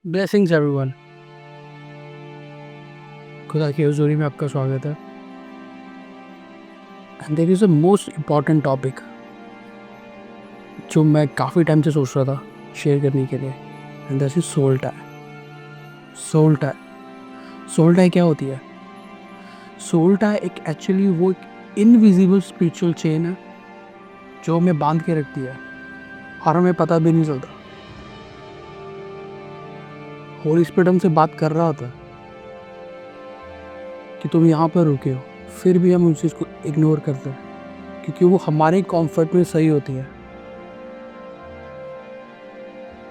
Blessings everyone. खुदा की हुजूरी में आपका स्वागत है। And there is a most important topic जो मैं काफ़ी टाइम से सोच रहा था शेयर करने के लिए, and that is soul tie. Soul tie soul tie क्या होती है? सोल टाई एक एक्चुअली वो एक इनविजिबल स्पिरिचुअल चेन है जो हमें बांध के रखती है और हमें पता भी नहीं चलता। होली स्पिरिट हमसे बात कर रहा होता है कि तुम यहाँ पर रुके हो, फिर भी हम उस चीज़ को इग्नोर करते हैं क्योंकि वो हमारे कंफर्ट में सही होती है।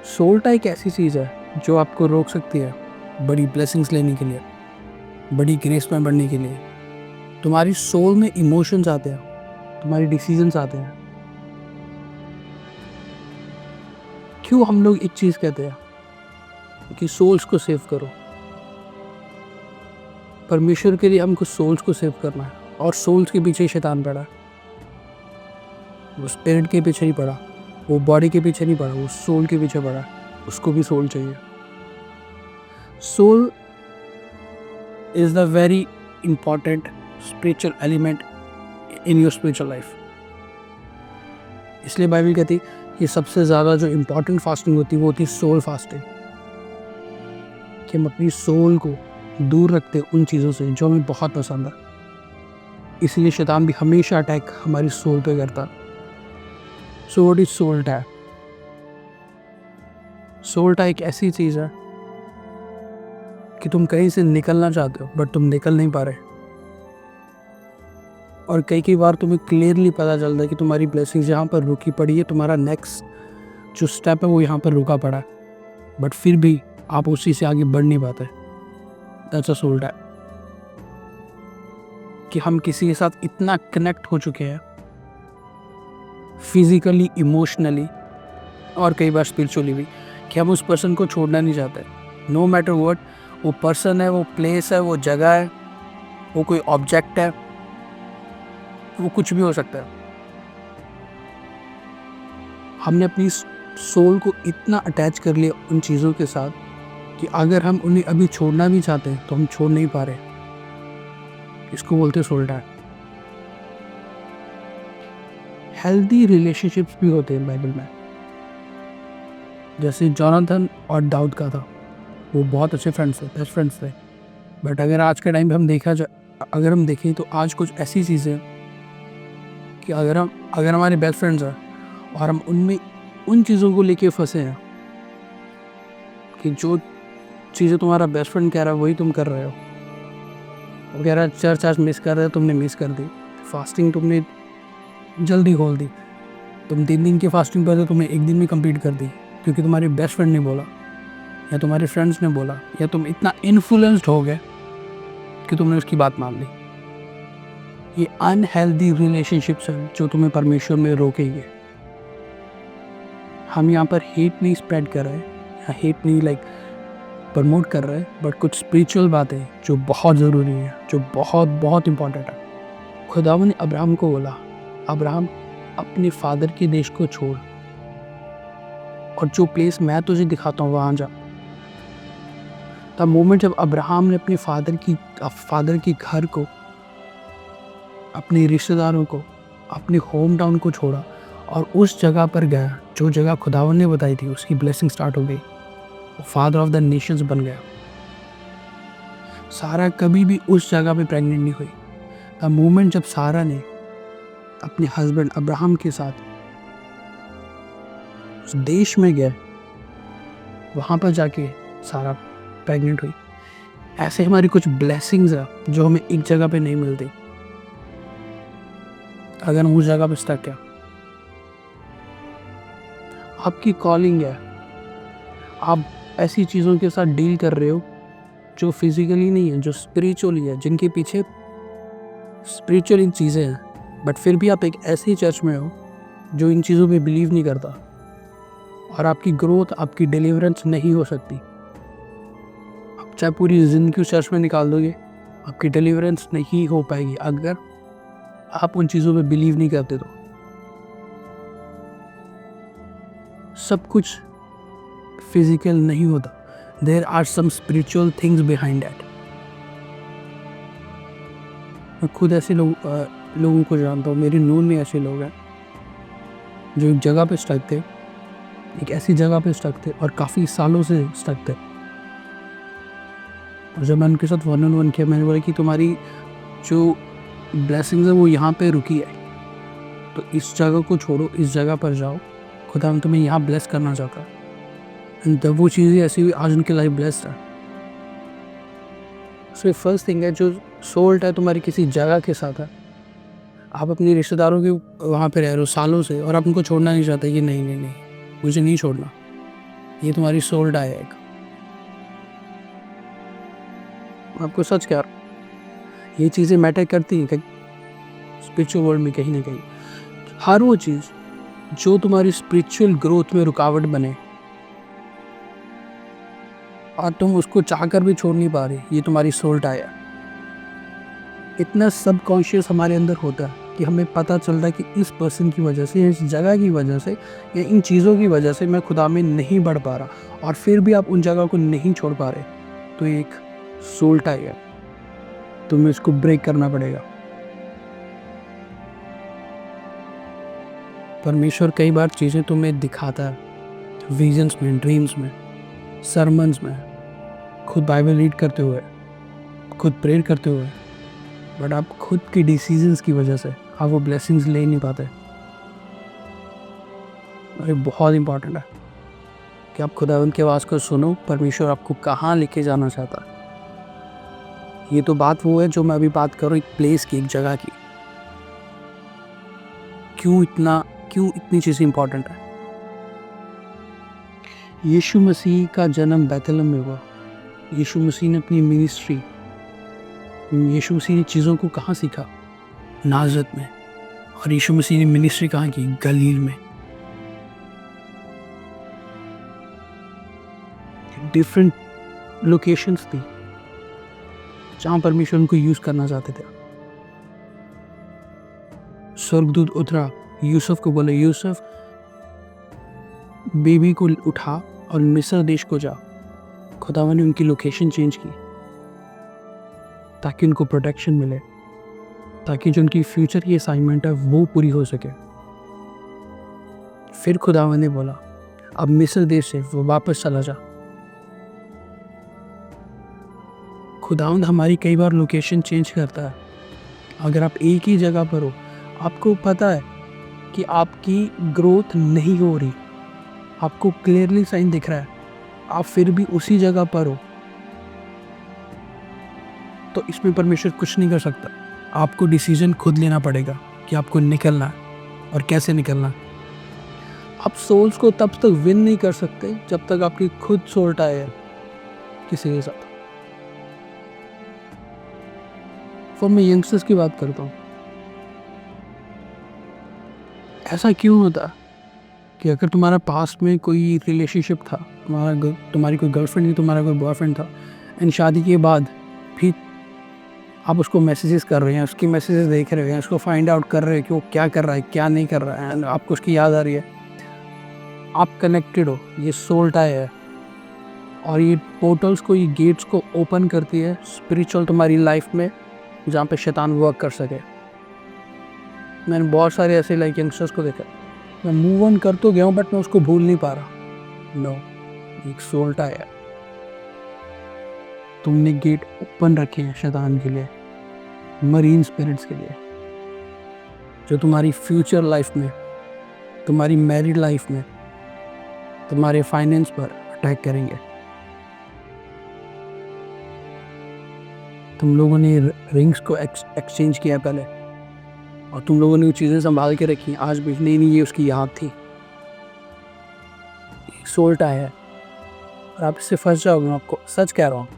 सोल टाई एक ऐसी चीज़ है जो आपको रोक सकती है बड़ी ब्लेसिंग्स लेने के लिए, बड़ी ग्रेस में बढ़ने के लिए। तुम्हारी सोल में इमोशंस आते हैं, तुम्हारी डिसीजंस आते हैं। क्यों हम लोग एक चीज़ कहते हैं कि सोल्स को सेव करो? परमेश्वर के लिए हमको सोल्स को सेव करना है, और सोल्स के पीछे शैतान पड़ा है। वो स्पिरिट के पीछे नहीं पड़ा, वो बॉडी के पीछे नहीं पड़ा, वो सोल के पीछे पड़ा है। उसको भी सोल चाहिए। Soul is the very important spiritual element in your spiritual life। इसलिए बाइबल कहती है कि सबसे ज़्यादा जो इम्पोर्टेंट फास्टिंग होती है वो होती है सोल फास्टिंग, कि हम अपनी सोल को दूर रखते हैं उन चीज़ों से जो हमें बहुत पसंद है। इसलिए शैतान भी हमेशा अटैक हमारी सोल पे करता। So what is soul tie? Soul tie एक ऐसी चीज़ है कि तुम कहीं से निकलना चाहते हो बट तुम निकल नहीं पा रहे, और कई बार तुम्हें क्लियरली पता चलता है कि तुम्हारी ब्लेसिंग्स यहाँ पर रुकी पड़ी है, तुम्हारा नेक्स्ट जो स्टेप है वो यहाँ पर रुका पड़ा है, बट फिर भी आप उसी से आगे बढ़ नहीं पाते। That's a soul tie. कि हम किसी के साथ इतना कनेक्ट हो चुके हैं फिजिकली, इमोशनली और कई बार स्पिरिचुअली भी, कि हम उस पर्सन को छोड़ना नहीं चाहते। नो मैटर व्हाट, वो पर्सन है, वो प्लेस है, वो जगह है, वो कोई ऑब्जेक्ट है, वो कुछ भी हो सकता है। हमने अपनी सोल को इतना अटैच कर लिया उन चीज़ों के साथ कि अगर हम उन्हें अभी छोड़ना भी चाहते हैं तो हम छोड़ नहीं पा रहे। इसको बोलते हैं सोल टाई। हेल्दी रिलेशनशिप्स भी होते हैं बाइबल में, जैसे जोनाथन और दाऊद का था। वो बहुत अच्छे फ्रेंड्स थे, बेस्ट फ्रेंड्स थे। बट अगर आज के टाइम पे अगर हम देखें तो आज कुछ ऐसी चीज़ें कि अगर हमारे बेस्ट फ्रेंड्स हैं और हम उनमें उन चीज़ों को लेके फंसे हैं कि जो चीज़ें तुम्हारा बेस्ट फ्रेंड कह रहा है वही तुम कर रहे हो। वो कह रहा है चर्च आज मिस कर रहे हो, तुमने मिस कर दी। फास्टिंग तुमने जल्दी खोल दी। तुम 3 दिन की फास्टिंग पर थे, तुमने 1 दिन में कंप्लीट कर दी क्योंकि तुम्हारे बेस्ट फ्रेंड ने बोला या तुम्हारे फ्रेंड्स ने बोला, या तुम इतना इन्फ्लुएंस्ड हो गए कि तुमने उसकी बात मान ली। ये अनहेल्दी रिलेशनशिप्स हैं जो तुम्हें परमेश्वर में रोकेंगे। हम यहाँ पर हेट नहीं स्प्रेड कर रहे या हेट नहीं प्रमोट कर रहे, बट कुछ स्पिरिचुअल बातें जो बहुत ज़रूरी है, जो बहुत बहुत इम्पोर्टेंट है। खुदावन ने अब्राहम को बोला, अब्राहम अपने फादर के देश को छोड़ और जो प्लेस मैं तुझे दिखाता हूँ वहाँ जा। तब मोमेंट जब अब्राहम ने अपने फादर की घर को, अपने रिश्तेदारों को, अपने होम टाउन को छोड़ा और उस जगह पर गया जो जगह खुदावन ने बताई थी, उसकी ब्लेसिंग स्टार्ट हो गई। वो फादर ऑफ द नेशंस बन गया। सारा कभी भी उस जगह पे प्रेग्नेंट नहीं हुई। द मोमेंट जब सारा ने अपने हस्बैंड अब्राहम के साथ उस देश में गए, वहाँ पर जाके सारा प्रेग्नेंट हुई। ऐसे हमारी कुछ ब्लेसिंग्स है जो हमें एक जगह पे नहीं मिलती अगर हम उस जगह पे स्टक है। आपकी कॉलिंग है, आप ऐसी चीज़ों के साथ डील कर रहे हो जो फिजिकली नहीं है, जो स्पिरिचुअली है, जिनके पीछे स्पिरिचुअल चीज़ें हैं, बट फिर भी आप एक ऐसी चर्च में हो जो इन चीज़ों पे बिलीव नहीं करता, और आपकी ग्रोथ, आपकी डिलीवरेंस नहीं हो सकती। आप चाहे पूरी ज़िंदगी उस चर्च में निकाल दोगे, आपकी डिलीवरेंस नहीं हो पाएगी अगर आप उन चीज़ों पे बिलीव नहीं करते। तो सब कुछ फिजिकल नहीं होता, there are some spiritual things behind that. मैं खुद ऐसे लोगों को जानता हूँ, मेरे नोन में ऐसे लोग हैं जो एक जगह पे स्टक थे, एक ऐसी जगह पे स्टक थे और काफ़ी सालों से स्टक थे। और जब मैंने उनके साथ 1-on-1 किया, मैंने बोला कि तुम्हारी जो ब्लेसिंग्स है वो यहाँ पे रुकी है, तो इस जगह को छोड़ो, इस जगह पर जाओ, खुदा तुम्हें यहाँ ब्लेस करना चाहता है। एंड तब वो चीज़ें ऐसी हुई, आज उनकी लाइफ ब्लेस्ड है। सो फर्स्ट थिंग है, जो सोल्ट है तुम्हारी किसी जगह के साथ है। आप अपने रिश्तेदारों के वहाँ पे रह रहे हो सालों से और आप उनको छोड़ना नहीं चाहते कि नहीं नहीं नहीं, मुझे नहीं छोड़ना। ये तुम्हारी सोल्ट है एक। आपको सच क्या, ये चीज़ें मैटर करती हैं स्पिरिचुअल वर्ल्ड में कहीं ना कहीं। हर वो चीज़ जो तुम्हारी स्पिरिचुअल ग्रोथ में रुकावट बने और तुम उसको चाहकर भी छोड़ नहीं पा रहे, ये तुम्हारी सोल्ट आया। इतना सबकॉन्शियस हमारे अंदर होता है कि हमें पता चलता है कि इस पर्सन की वजह से, इस जगह की वजह से या इन चीज़ों की वजह से मैं खुदा में नहीं बढ़ पा रहा, और फिर भी आप उन जगह को नहीं छोड़ पा रहे, तो एक सोल्ट आया, तुम्हें इसको ब्रेक करना पड़ेगा। परमेश्वर कई बार चीज़ें तुम्हें दिखाता है, विजन्स में, ड्रीम्स में, सरमन्स में, खुद बाइबल रीड करते हुए, खुद प्रेयर करते हुए, बट आप खुद की डिसीजंस की वजह से आप वो ब्लेसिंग्स ले नहीं पाते। और ये बहुत इंपॉर्टेंट है कि आप खुदावंद की आवाज़ को सुनो, परमेश्वर आपको कहाँ लेके जाना चाहता है। ये तो बात वो है जो मैं अभी बात कर रहा हूँ, एक प्लेस की, एक जगह की। क्यों इतनी चीज़ें इंपॉर्टेंट है। यीशु मसीह का जन्म बैतलहम में हुआ। यीशु मसीह ने अपनी मिनिस्ट्री, यीशु मसीह ने चीज़ों को कहाँ सीखा? नाज़रत में। और यीशु मसीह ने मिनिस्ट्री कहाँ की? गलील में। डिफरेंट लोकेशंस थी जहाँ परमेश्वर उनको यूज़ करना चाहते थे। स्वर्गदूत उतरा, यूसुफ को बोले, यूसुफ बेबी को उठा और मिस्र देश को जा। खुदावन ने उनकी लोकेशन चेंज की ताकि उनको प्रोटेक्शन मिले, ताकि जो उनकी फ्यूचर की असाइनमेंट है वो पूरी हो सके। फिर खुदावन ने बोला, अब मिस्र देश से वो वापस चला जा। खुदावंद हमारी कई बार लोकेशन चेंज करता है। अगर आप एक ही जगह पर हो, आपको पता है कि आपकी ग्रोथ नहीं हो रही, आपको क्लियरली साइन दिख रहा है, आप फिर भी उसी जगह पर हो, तो इसमें परमेश्वर कुछ नहीं कर सकता। आपको डिसीजन खुद लेना पड़ेगा कि आपको निकलना है और कैसे निकलना है। आप सोल्स को तब तक विन नहीं कर सकते जब तक आपकी खुद सोल्ट आए किसी के साथ। और मैं यंगस्टर्स की बात करता हूँ। ऐसा क्यों होता कि अगर तुम्हारा पास्ट में कोई रिलेशनशिप था, तुम्हारी कोई गर्लफ्रेंड थी, तुम्हारा कोई बॉयफ्रेंड था, एंड शादी के बाद भी आप उसको मैसेजेस कर रहे हैं, उसकी मैसेजेस देख रहे हैं, उसको फाइंड आउट कर रहे हैं कि वो क्या कर रहा है, क्या नहीं कर रहा है, एंड आपको उसकी याद आ रही है, आप कनेक्टेड हो, ये सोल टाई है। और ये पोर्टल्स को, ये गेट्स को ओपन करती है स्पिरिचुअल तुम्हारी लाइफ में, जहाँ पे शैतान वर्क कर सके। मैंने बहुत सारे ऐसे लाइक यंगस्टर्स को देखा, मैं मूव ऑन कर तो गया हूँ बट मैं उसको भूल नहीं पा रहा। नो, एक सोल टाई है। तुमने गेट ओपन रखे हैं शैतान के लिए, मरीन स्पिरिट्स के लिए, जो तुम्हारी फ्यूचर लाइफ में, तुम्हारी मैरिड लाइफ में, तुम्हारे फाइनेंस पर अटैक करेंगे। तुम लोगों ने रिंग्स को एक्सचेंज किया पहले, और तुम लोगों ने वो चीज़ें संभाल के रखी, आज भी नहीं ये उसकी याद थी। सोल्ट आया है और आप इससे फंस जाओगे। मैं आपको सच कह रहा हूँ,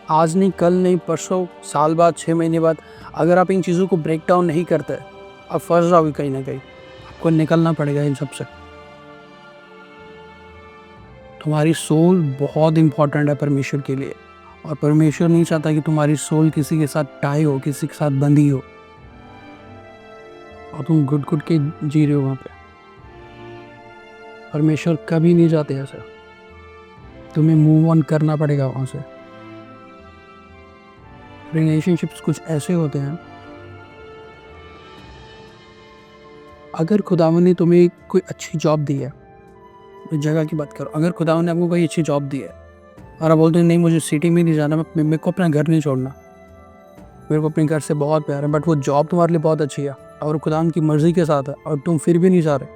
आज नहीं, कल नहीं, परसों, साल बाद, 6 महीने बाद, अगर आप इन चीज़ों को ब्रेक डाउन नहीं करते, आप फंस जाओगे कहीं ना कहीं। आपको निकलना पड़ेगा इन सब से। तुम्हारी सोल बहुत इंपॉर्टेंट है परमेश्वर के लिए, और परमेश्वर नहीं चाहता कि तुम्हारी सोल किसी के साथ टाई हो, किसी के साथ बंधी हो, और तुम घुट घुट के जी रहे हो वहाँ पे। परमेश्वर कभी नहीं चाहते ऐसा। तुम्हें मूव ऑन करना पड़ेगा वहाँ से। रिलेशनशिप्स कुछ ऐसे होते हैं, अगर खुदावन ने तुम्हें कोई अच्छी जॉब दी है, इस जगह की बात करो, अगर खुदावन ने आपको कोई अच्छी जॉब दी है और आप बोलते हैं नहीं मुझे सिटी में नहीं जाना, मेरे को अपना घर नहीं छोड़ना, मेरे को अपने घर से बहुत प्यार है, बट वो जॉब तुम्हारे लिए बहुत अच्छी है और खुदावन की मर्ज़ी के साथ है और तुम फिर भी नहीं जा रहे,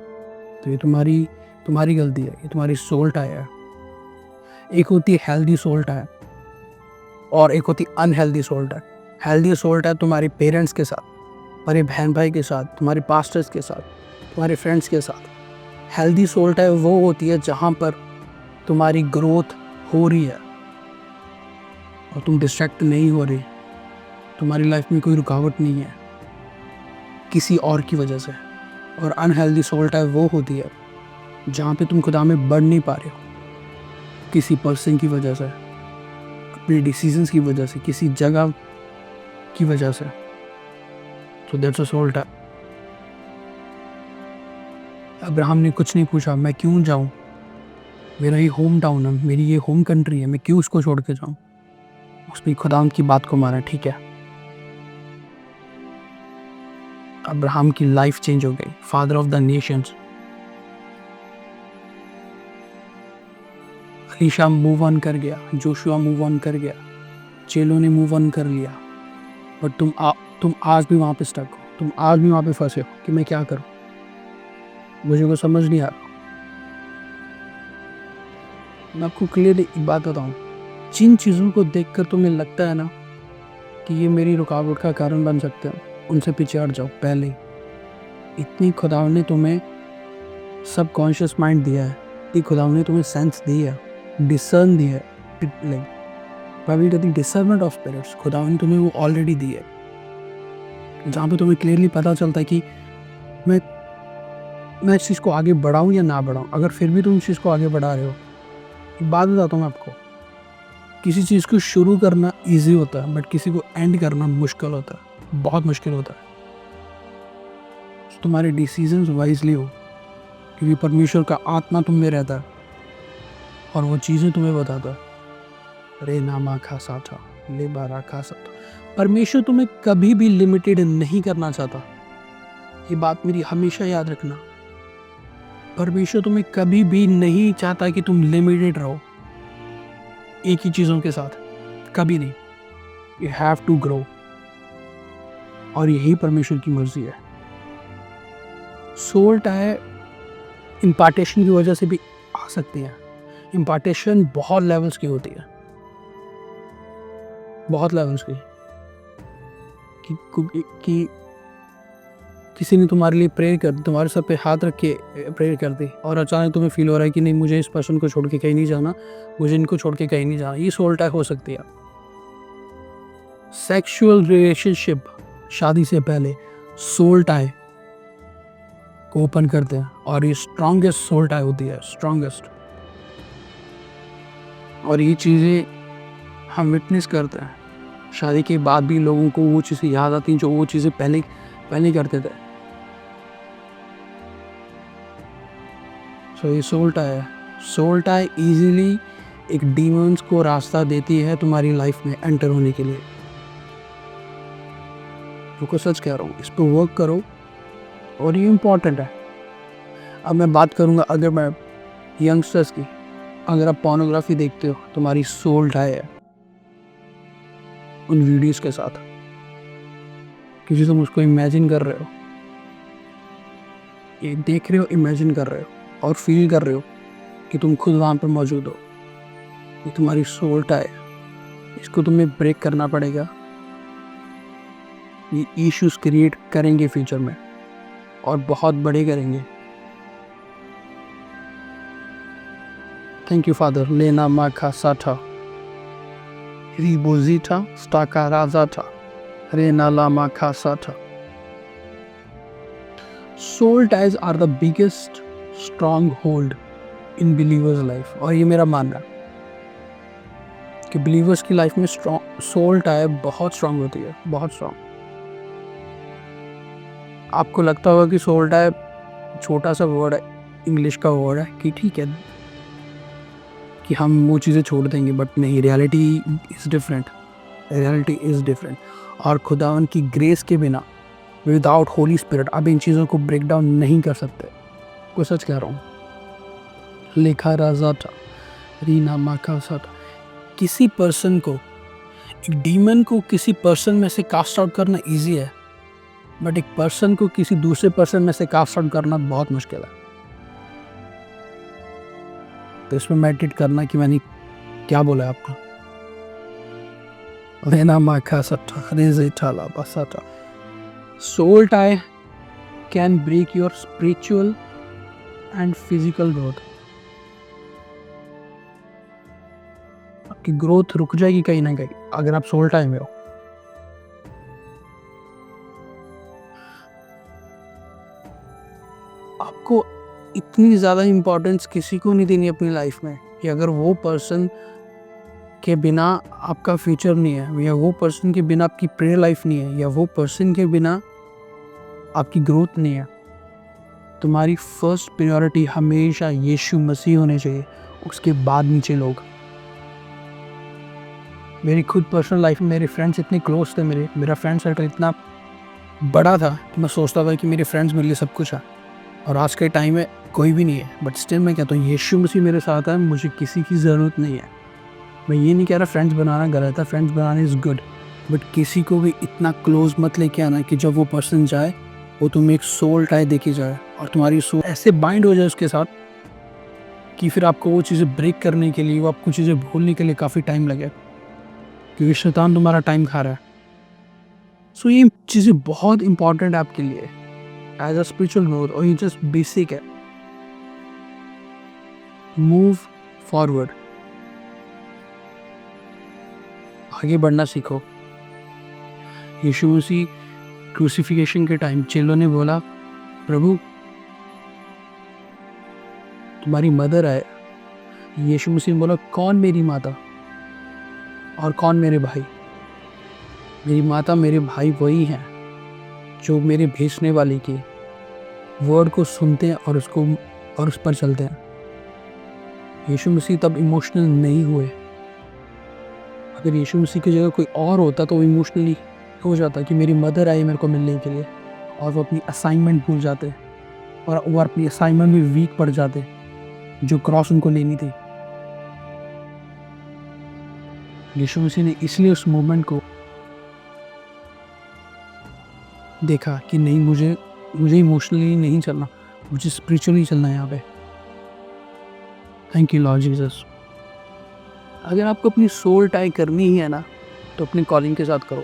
तो ये तुम्हारी गलती है, ये तुम्हारी सोल टाई है। एक होती है हेल्दी सोल टाई और एक होती unhealthy soul tie. Healthy soul tie तुम्हारे पेरेंट्स के साथ, तुम्हारे बहन भाई के साथ, तुम्हारे पास्टर्स के साथ, तुम्हारे फ्रेंड्स के साथ। हेल्दी सोल टाई वो होती है जहाँ पर तुम्हारी ग्रोथ हो रही है और तुम डिस्ट्रैक्ट नहीं हो रही, तुम्हारी लाइफ में कोई रुकावट नहीं है किसी और की वजह से। और अनहेल्दी सोल टाई वो होती है जहाँ पे तुम खुदा में बढ़ नहीं पा रहे हो, किसी पर्सन की वजह से, अपने डिसीजंस की वजह से, किसी जगह की वजह से। So that's a soul tie. Abraham ने कुछ नहीं पूछा, मैं क्यों जाऊं, मेरा ये होम टाउन है, मेरी ये होम कंट्री है, मैं क्यों उसको छोड़ के जाऊं। उसने खुदाम की बात को माना, ठीक है। अब्राहम की लाइफ चेंज हो गई, father of the Nations. Alisha move on कर गया, जोशुआ मूव ऑन कर गया, चेलों ने मूव ऑन कर लिया, बट तुम आज भी वहाँ पे स्टक हो, तुम आज भी वहाँ पे फंसे हो कि मैं क्या करूँ, मुझे को समझ नहीं आ रहा। मैं आपको क्लियरली एक बात बताऊँ, जिन चीज़ों को देखकर तुम्हें लगता है ना कि ये मेरी रुकावट का कारण बन सकते हैं, उनसे पीछे हट जाओ पहले। इतनी खुदावन ने तुम्हें सबकॉन्शियस माइंड दिया है, इतनी खुदावन ने तुम्हें सेंस दी है, डिसर्न दी है, बाइबल कहती है डिसर्नमेंट ऑफ स्पिरिट्स, खुदावन ने तुम्हें वो ऑलरेडी दी है, जहाँ पे तुम्हें क्लियरली पता चलता है कि मैं इस चीज़ को आगे बढ़ाऊँ या ना बढ़ाऊँ। अगर फिर भी तुम इस चीज़ को आगे बढ़ा रहे हो, एक बात बताता हूँ आपको, किसी चीज़ को शुरू करना इजी होता है बट किसी को एंड करना मुश्किल होता है, बहुत मुश्किल होता है। तो तुम्हारे डिसीजंस वाइजली हो, क्योंकि परमेश्वर का आत्मा तुम में रहता है और वो चीज़ें तुम्हें बताता है। रे नामा खासा था, ले बारा खासा था। परमेश्वर तुम्हें कभी भी लिमिटेड नहीं करना चाहता, ये बात मेरी हमेशा याद रखना। परमेश्वर तुम्हें कभी भी नहीं चाहता कि तुम लिमिटेड रहो एक ही चीज़ों के साथ, कभी नहीं। यू हैव टू ग्रो, और यही परमेश्वर की मर्जी है। सोल टाई इम्पार्टेशन की वजह से भी आ सकती है। इम्पार्टेशन बहुत लेवल्स की होती है, बहुत लेवल्स की, कि किसी ने तुम्हारे लिए प्रेयर कर दी, तुम्हारे सर पे हाथ रख के प्रेयर कर दी और अचानक तुम्हें फील हो रहा है कि नहीं मुझे इस पर्सन को छोड़ के कहीं नहीं जाना, मुझे इनको छोड़ के कहीं नहीं जाना। ये सोल टाई हो सकती है। सेक्सुअल रिलेशनशिप शादी से पहले सोल टाई को ओपन करते हैं और ये स्ट्रॉन्गेस्ट सोल टाई होती है, स्ट्रॉन्गेस्ट। और ये चीज़ें हम विटनेस करते हैं, शादी के बाद भी लोगों को वो चीज़ें याद आती हैं जो वो चीज़ें पहले करते थे। सो ये सोल टाई है। सोल टाई इजीली एक डीमंस को रास्ता देती है तुम्हारी लाइफ में एंटर होने के लिए। रुको, सच कह रहा हूँ, इस पर वर्क करो और ये इम्पॉर्टेंट है। अब मैं बात करूँगा, अगर मैं यंगस्टर्स की, अगर आप पोर्नोग्राफी देखते हो, तुम्हारी सोल टाई है उन वीडियोस के साथ, क्योंकि तुम उसको इमेजिन कर रहे हो, ये देख रहे हो, इमेजिन कर रहे हो और फील कर रहे हो कि तुम खुद वहाँ पर मौजूद हो। ये तुम्हारी सोल टाई है, इसको तुम्हें ब्रेक करना पड़ेगा। ये इश्यूज क्रिएट करेंगे फ्यूचर में और बहुत बड़े करेंगे। Thank you father. लेना माखा साठा रिबोजिटा स्टाका राजाटा रेना लामा खासाटा। Soul ties are the biggest stronghold in believers life. और ये मेरा मानना है कि बिलीवर्स की लाइफ में सोल टाई बहुत स्ट्रांग होती है, बहुत स्ट्रांग। आपको लगता होगा कि सोल टाई छोटा सा वर्ड है, इंग्लिश का वर्ड है, कि ठीक है कि हम वो चीज़ें छोड़ देंगे, बट नहीं, reality is different, reality is different. और खुदावन की ग्रेस के बिना, विदाउट होली स्पिरिट, आप इन चीज़ों को ब्रेक डाउन नहीं कर सकते। कोई सच कह रहा हूँ। लेखा राजा था रीना माखा सा, किसी पर्सन को, एक डीमन को किसी पर्सन में से कास्ट आउट करना इजी है, बट एक पर्सन को किसी दूसरे पर्सन में से कास्ट आउट करना बहुत मुश्किल है। तो इसमें मेडिटेट करना कि मैंने क्या बोला आपको। लेना माखा सट्टा रेज़े ठाला बसाटा। Soul tie can break your spiritual and physical growth. आपकी ग्रोथ रुक जाएगी कहीं ना कहीं अगर आप सोल टाई में हो। आपको इतनी ज़्यादा इम्पोर्टेंस किसी को नहीं देनी अपनी लाइफ में कि अगर वो पर्सन के बिना आपका फ्यूचर नहीं है, या वो पर्सन के बिना आपकी प्रेयर लाइफ नहीं है, या वो पर्सन के बिना आपकी ग्रोथ नहीं है। तुम्हारी फर्स्ट प्रायोरिटी हमेशा यीशु मसीह होने चाहिए, उसके बाद नीचे लोग। मेरी खुद पर्सनल लाइफ में मेरे फ्रेंड्स इतने क्लोज थे, मेरा फ्रेंड सर्कल इतना बड़ा था कि मैं सोचता था कि मेरे फ्रेंड्स मेरे लिए सब कुछ है, और आज के टाइम में कोई भी नहीं है। बट स्टिल मैं कहता हूँ यीशु मसीह मेरे साथ है, मुझे किसी की ज़रूरत नहीं है। मैं ये नहीं कह रहा फ्रेंड्स बनाना गलत है, फ्रेंड्स बनाने इज़ गुड, बट किसी को भी इतना क्लोज मत लेके आना कि जब वो पर्सन जाए वो तुम्हें एक सोल टाई देके जाए और तुम्हारी सोल ऐसे बाइंड हो जाए उसके साथ कि फिर आपको वो चीज़ें ब्रेक करने के लिए, वो आपको चीज़ें भूलने के लिए काफ़ी टाइम लगे, क्योंकि शैतान तुम्हारा टाइम खा रहा है। सो ये चीज़ें बहुत इंपॉर्टेंट है आपके लिए एज अ स्पिरिचुअल ग्रोथ, और ये जस्ट बेसिक है। मूव फॉरवर्ड, आगे बढ़ना सीखो। यीशु मसीह क्रूसिफिकेशन के टाइम चेलों ने बोला, प्रभु तुम्हारी मदर है। यीशु मसीह ने बोला, कौन मेरी माता और कौन मेरे भाई? मेरी माता मेरे भाई वही हैं जो मेरे भेजने वाले की वर्ड को सुनते हैं और उस पर चलते हैं। यीशु मसीह तब इमोशनल नहीं हुए। अगर यीशु मसीह की जगह कोई और होता तो वो इमोशनली हो जाता कि मेरी मदर आई मेरे को मिलने के लिए, और वो अपनी असाइनमेंट भूल जाते और वो अपनी असाइनमेंट में वीक पड़ जाते जो क्रॉस उनको लेनी थी। यीशु मसीह ने इसलिए उस मोमेंट को देखा कि नहीं, मुझे इमोशनली नहीं चलना, मुझे स्पिरिचुअली चलना है यहाँ पे। Thank you Lord Jesus. अगर आपको अपनी सोल टाई करनी ही है ना, तो अपनी कॉलिंग के साथ करो,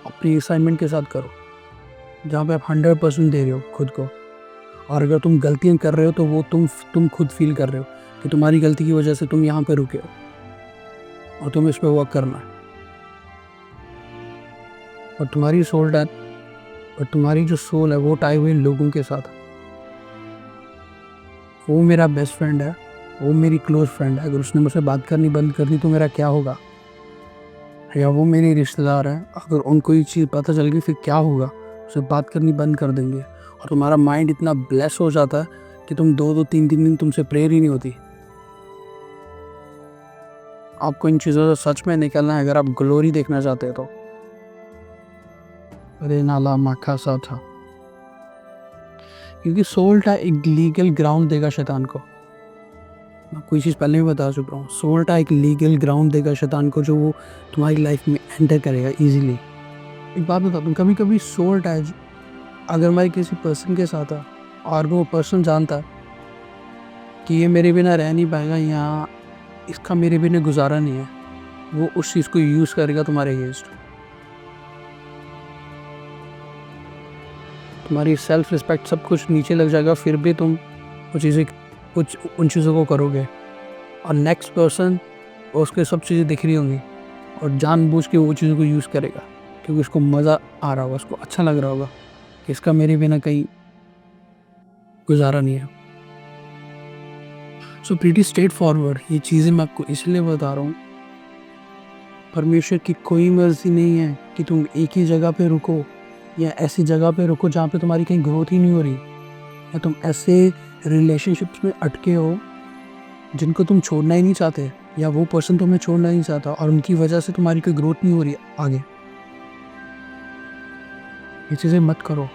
अपनी असाइनमेंट के साथ करो, जहाँ पे आप 100% दे रहे हो खुद को। और अगर तुम गलतियाँ कर रहे हो तो वो तुम खुद फील कर रहे हो कि तुम्हारी गलती की वजह से तुम यहाँ पे रुके हो, और तुम्हें इस पर वर्क करना है। और तुम्हारी सोल टाई, और तुम्हारी जो सोल है वो टाई हुई लोगों के साथ। वो मेरा बेस्ट फ्रेंड है, वो मेरी क्लोज फ्रेंड है, अगर उसने मुझसे बात करनी बंद कर दी तो मेरा क्या होगा? या वो मेरे रिश्तेदार हैं, अगर उनको ये चीज़ पता चल गई फिर क्या होगा? उससे बात करनी बंद कर देंगे, और तुम्हारा माइंड इतना ब्लेस हो जाता है कि तुम 2-2 3-3 दिन तुमसे प्रेयर ही नहीं होती। आपको इन चीज़ों से सच में निकलना है अगर आप ग्लोरी देखना चाहते हो तो। अरे नाला माखा सा था, क्योंकि सोल टाई एक लीगल ग्राउंड देगा शैतान को। मैं कोई चीज़ पहले भी बता चुका हूँ, सोल टाई एक लीगल ग्राउंड देगा शैतान को, जो वो तुम्हारी लाइफ में एंटर करेगा इजीली। एक बात बताता हूँ, कभी कभी सोल टाई अगर मैं किसी पर्सन के साथ है और वो पर्सन जानता है कि ये मेरे बिना रह नहीं पाएगा, या इसका मेरे बिना गुजारा नहीं है, वो उस चीज़ को यूज़ करेगा तुम्हारे अगेंस्ट। तुम्हारी सेल्फ रिस्पेक्ट सब कुछ नीचे लग जाएगा, फिर भी तुम कुछ उन चीज़ों को करोगे, और नेक्स्ट पर्सन उसके सब चीज़ें दिख रही होंगी और जानबूझ के वो चीज़ों को यूज़ करेगा, क्योंकि उसको मज़ा आ रहा होगा, उसको अच्छा लग रहा होगा कि इसका मेरे बिना कहीं गुजारा नहीं है। सो प्रीटी स्ट्रेट फॉरवर्ड, ये चीज़ें मैं आपको इसलिए बता रहा हूँ, परमेश्वर की कोई मर्जी नहीं है कि तुम एक ही जगह पे रुको, या ऐसी जगह पे रुको जहाँ पे तुम्हारी कहीं ग्रोथ ही नहीं हो रही, या तुम ऐसे रिलेशनशिप्स में अटके हो जिनको तुम छोड़ना ही नहीं चाहते, या वो पर्सन तुम्हें छोड़ना नहीं चाहता और उनकी वजह से तुम्हारी कोई ग्रोथ नहीं हो रही आगे, ये चीज़ें मत करो।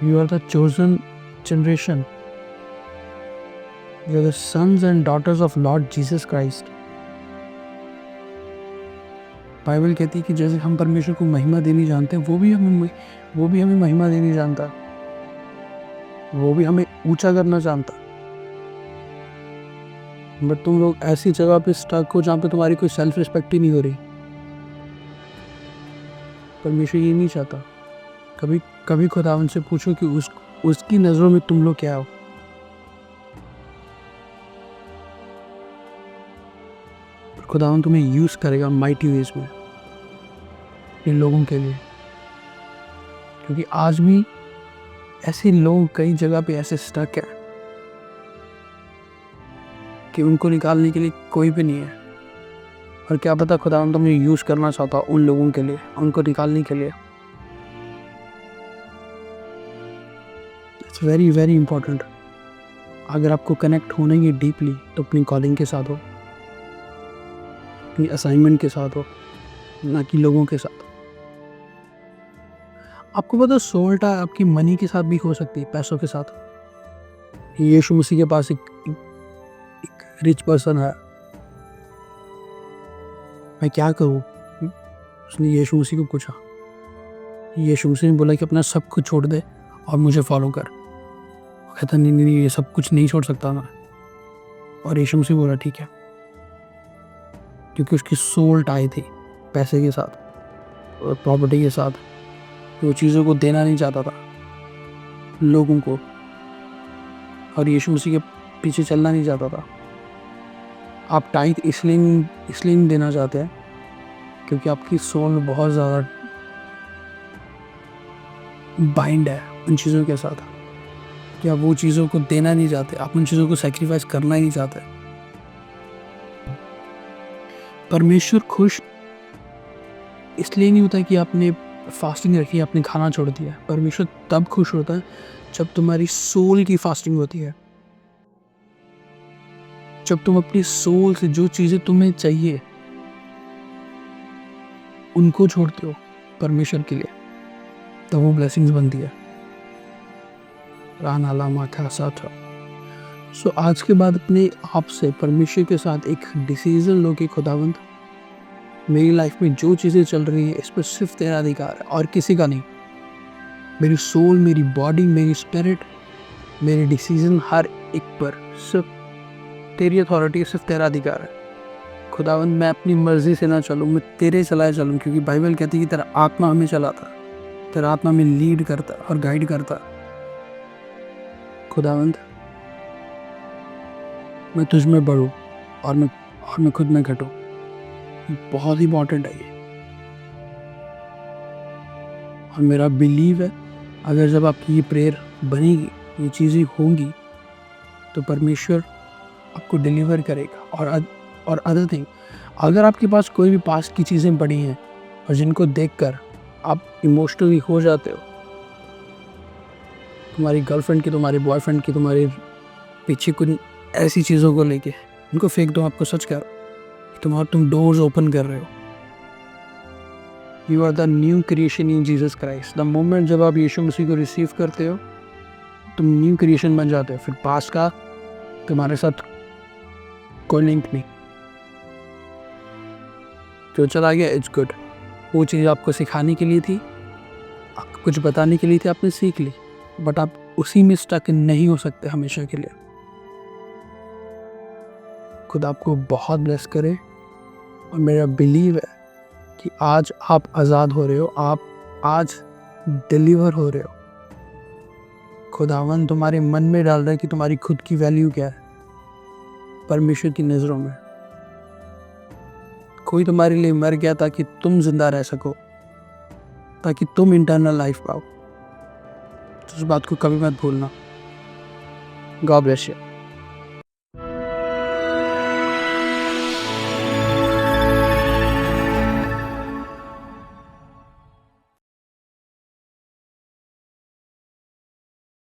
You are the chosen generation, you are the sons and daughters of Lord Jesus Christ. Bible कहती है कि जैसे हम परमेश्वर को महिमा देनी जानते हैं, वो भी हमें महिमा देनी जानता है, वो भी हमें ऊंचा करना जानता। बट तुम लोग ऐसी जगह पे स्टक हो जहाँ पे तुम्हारी कोई सेल्फ रिस्पेक्ट ही नहीं हो रही। परमेश्वर ये नहीं चाहता। कभी कभी खुदावन से पूछो कि उसकी नज़रों में तुम लोग क्या हो। खुदावन तुम्हें यूज़ करेगा माइटी वेज में इन लोगों के लिए, क्योंकि आज भी ऐसे लोग कई जगह पे ऐसे स्टक है कि उनको निकालने के लिए कोई भी नहीं है। और क्या पता खुदावन तुम्हें यूज़ करना चाहता उन लोगों के लिए, उनको निकालने के लिए। It's very very important. अगर आपको कनेक्ट होना ही डीपली तो अपनी कॉलिंग के साथ हो, अपनी असाइनमेंट के साथ हो, ना कि लोगों के साथ। आपको पता सोल्टा आपकी मनी के साथ भी हो सकती है, पैसों के साथ। यीशु मसीह के पास एक रिच पर्सन है, मैं क्या करूँ? उसने यीशु मसीह को पूछा। यीशु मसीह ने बोला कि अपना सब कुछ छोड़ दे और मुझे फॉलो कर। वो कहता नहीं, ये सब कुछ नहीं छोड़ सकता मैं। और यीशु मसीह बोला ठीक है, क्योंकि उसकी सोल्ट आई थी पैसे के साथ और प्रॉपर्टी के साथ। वो चीज़ों को देना नहीं चाहता था लोगों को, और यीशु मसीह के पीछे चलना नहीं चाहता था। आप टाइट इसलिए नहीं देना चाहते हैं क्योंकि आपकी सोल बहुत ज़्यादा बाइंड है उन चीज़ों के साथ, कि आप वो चीज़ों को देना नहीं चाहते, आप उन चीज़ों को सेक्रीफाइस करना ही नहीं चाहते। परमेश्वर खुश इसलिए नहीं होता कि आपने फास्टिंग रखी है, आपने खाना छोड़ दिया। परमेश्वर तब खुश होता है जब तुम्हारी सोल की फास्टिंग होती है, जब तुम अपनी सोल से जो चीज़ें तुम्हें चाहिए उनको छोड़ते हो परमेश्वर के लिए, तब वो ब्लेसिंग्स बनती है। रान अलामा था साथ। सो आज के बाद अपने आप से परमेश्वर के साथ एक डिसीजन लो कि खुदावंद, मेरी लाइफ में जो चीज़ें चल रही है इस पर सिर्फ तेरा अधिकार है और किसी का नहीं। मेरी सोल, मेरी बॉडी, मेरी स्पिरिट, मेरे डिसीजन, हर एक पर सिर्फ तेरी अथॉरिटी, सिर्फ तेरा अधिकार है। खुदावंद, मैं अपनी मर्जी से ना चलूँ, मैं तेरे चलाए चलूँ, क्योंकि बाइबल कहती है कि तेरा आत्मा हमें चलाता, तेरा आत्मा में लीड करता और गाइड करता। खुदावंद, मैं तुझ में बढ़ूँ और मैं खुद में घटूँ। बहुत इंपॉर्टेंट है ये। और मेरा बिलीव है अगर जब आपकी ये प्रेयर बनेगी, ये चीज़ें होंगी, तो परमेश्वर आपको डिलीवर करेगा। और अदर थिंग, अगर आपके पास कोई भी पास्ट की चीज़ें पड़ी हैं और जिनको देखकर आप इमोशनली हो जाते हो, तुम्हारी गर्लफ्रेंड की, तुम्हारे बॉयफ्रेंड की, तुम्हारे पीछे कुछ ऐसी चीज़ों को लेके, उनको फेंक दो। आपको सच कह रहा हूं, तुम डोर्स ओपन कर रहे हो। You are the new creation in Jesus Christ. The moment जब आप यीशु मसीह को रिसीव करते हो, तुम न्यू क्रिएशन बन जाते हो। फिर पास्ट का तुम्हारे साथ कोई लिंक नहीं। जो चला गया इट्स गुड। वो चीज़ आपको सिखाने के लिए थी, आपको कुछ बताने के लिए थी, आपने सीख ली, बट आप उसी में स्टक नहीं हो सकते हमेशा के लिए। खुद आपको बहुत ब्लेस करे। और मेरा बिलीव है कि आज आप आज़ाद हो रहे हो, आप आज डिलीवर हो रहे हो। खुदावन तुम्हारे मन में डाल रहा है कि तुम्हारी खुद की वैल्यू क्या है परमेश्वर की नज़रों में। कोई तुम्हारे लिए मर गया ताकि तुम जिंदा रह सको, ताकि तुम इंटरनल लाइफ पाओ। तो उस बात को कभी मत भूलना। God bless you.